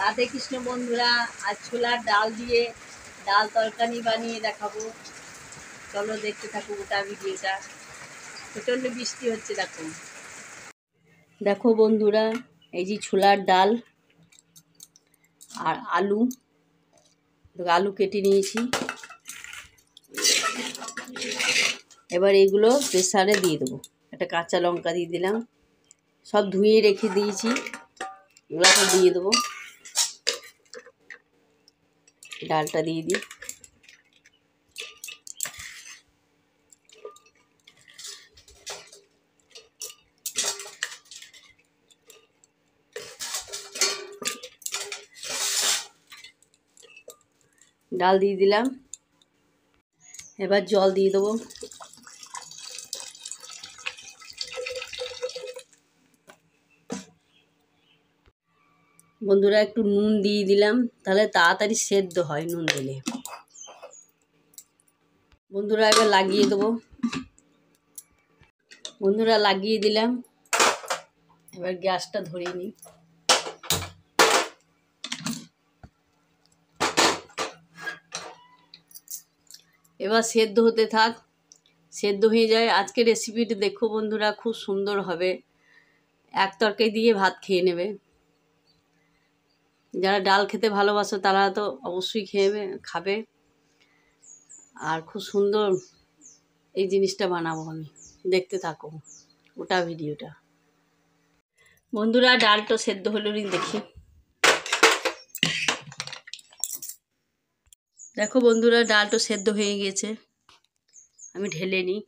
রাধে কৃষ্ণ বন্ধুরা, আজ ছোলার ডাল দিয়ে ডাল তরকারি বানিয়ে দেখাবো। চলো দেখতে থাকো গোটা ভিডিওটা। প্রচণ্ড বৃষ্টি হচ্ছে, দেখো দেখো বন্ধুরা, এই যে ছোলার ডাল আর আলু আলু কেটে নিয়েছি। এবার এগুলো প্রেসারে দিয়ে দেবো। একটা কাঁচা লঙ্কা দিয়ে দিলাম, সব ধুয়ে রেখে দিয়েছি, এগুলো সব দিয়ে দেবো। ডালটা দিয়ে দিই। ডাল দিয়ে দিলাম, এবার জল দিয়ে দেবো। বন্ধুরা একটু নুন দিয়ে দিলাম, তাহলে তাড়াতাড়ি সেদ্ধ হয় নুন দিলে। বন্ধুরা এবার লাগিয়ে দেবো। বন্ধুরা লাগিয়ে দিলাম, এবার গ্যাসটা ধরিয়ে নিই। এবার সেদ্ধ হতে থাক, সেদ্ধ হয়ে যায়। আজকের রেসিপিটা দেখো বন্ধুরা, খুব সুন্দর হবে। এক তরকারি দিয়ে ভাত খেয়ে নেবে। যারা ডাল খেতে ভালোবাসো তারা তো অবশ্যই খাবে। আর খুব সুন্দর এই জিনিসটা বানাবো আমি, দেখতে থাকো ওটা ভিডিওটা। বন্ধুরা ডালটা সেদ্ধ হলো নি দেখি। দেখো বন্ধুরা ডালটা সেদ্ধ হয়ে গেছে, আমি ঢেলে নিই।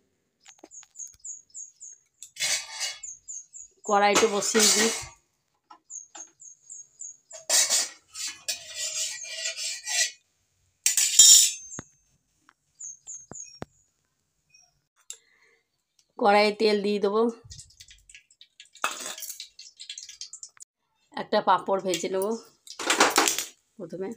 কড়াইটা বসিয়ে দিই। কড়াইয়ে তেল দিয়ে দেবো। একটা পাঁপড় ভেজে নেবো প্রথমে।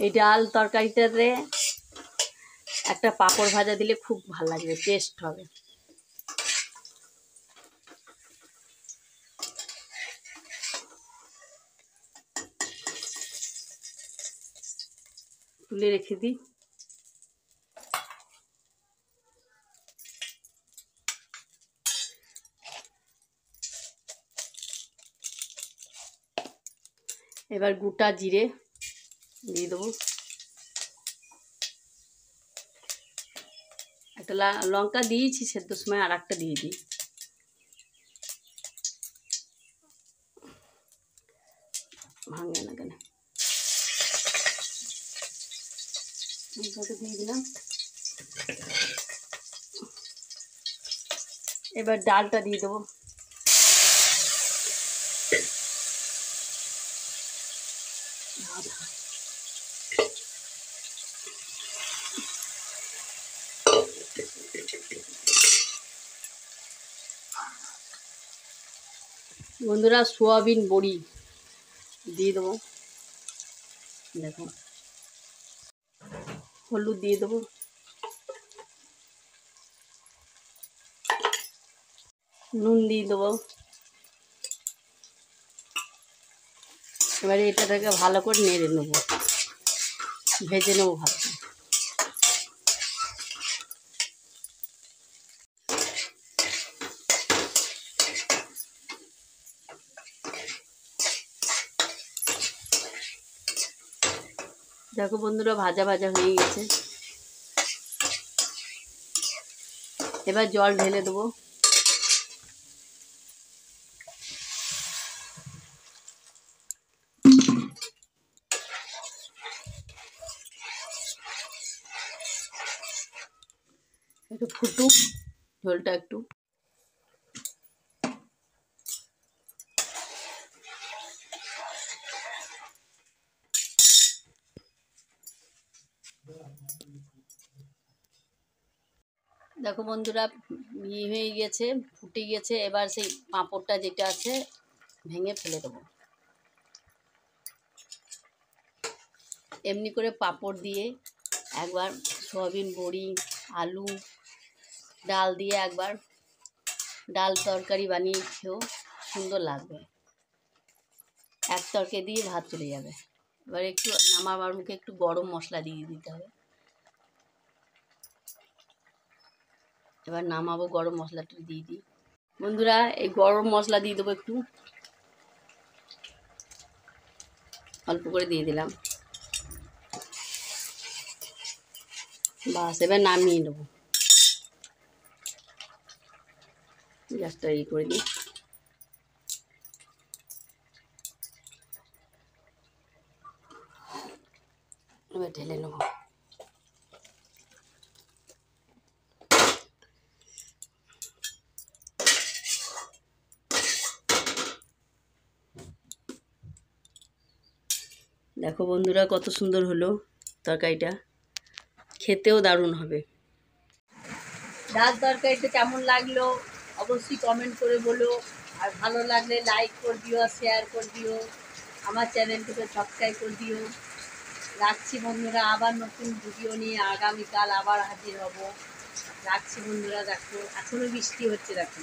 এই ডাল তরকারিটাতে একটা পাঁপড় ভাজা দিলে খুব ভালো লাগবে, টেস্ট হবে। তুলে রেখে দিই। এবার গোটা জিরে দিয়ে দেবো। একটা লঙ্কা দিয়েছি সেদ্ধ সময়, আর একটা দিয়ে দিই। ভাঙে না কেন, দিয়ে দিলাম। এবার ডালটা দিয়ে দেবো। বন্ধুরা সোয়াবিন বড়ি দিয়ে দেবো। দেখো হলুদ দিয়ে দেবো, নুন দিয়ে দেবো। এবারে এটাকে ভালো করে নেড়ে নেবো, ভেজে নেবো ভালো করে। দেখো বন্ধুরা ভাজা ভাজা হয়ে গেছে। এবার জল ঢেলে দেবো। একটু ফুটুক ঝোলটা একটু। দেখো বন্ধুরা হয়ে গেছে, ফুটে গেছে। এবার সেই পাঁপড়টা যেটা আছে ভেঙে ফেলে দেবো। এমনি করে পাঁপড় দিয়ে একবার সয়াবিন বড়ি, আলু ডাল দিয়ে একবার ডাল তরকারি বানিয়ে খেয়েও সুন্দর লাগবে। এক তরকারি দিয়ে ভাত চলে যাবে। এবার একটু নামাবার মুখে একটু গরম মশলা দিয়ে দিতে হবে। এবার নামাবো, গরম মশলাটা দিয়ে দিই। বন্ধুরা, এই গরম মশলা দিয়ে দেবো একটু, অল্প করে দিয়ে দিলাম। বাস, এবার নামিয়ে নেবো। গ্যাসটা করে দিই। এবার ঢেলে নেবো। দেখো বন্ধুরা, কত সুন্দর হলো তরকারিটা, খেতেও দারুণ হবে। ডাল তরকারিটা কেমন লাগলো অবশ্যই কমেন্ট করে বলো। আর ভালো লাগলে লাইক করে দিও, শেয়ার করে দিও, আমার চ্যানেলটিকে সাবস্ক্রাইব করে দিও। রাখছি বন্ধুরা, আবার নতুন ভিডিও নিয়ে আগামীকাল আবার হাজির হব। রাখছি বন্ধুরা, দেখো এখনও বৃষ্টি হচ্ছে, দেখো।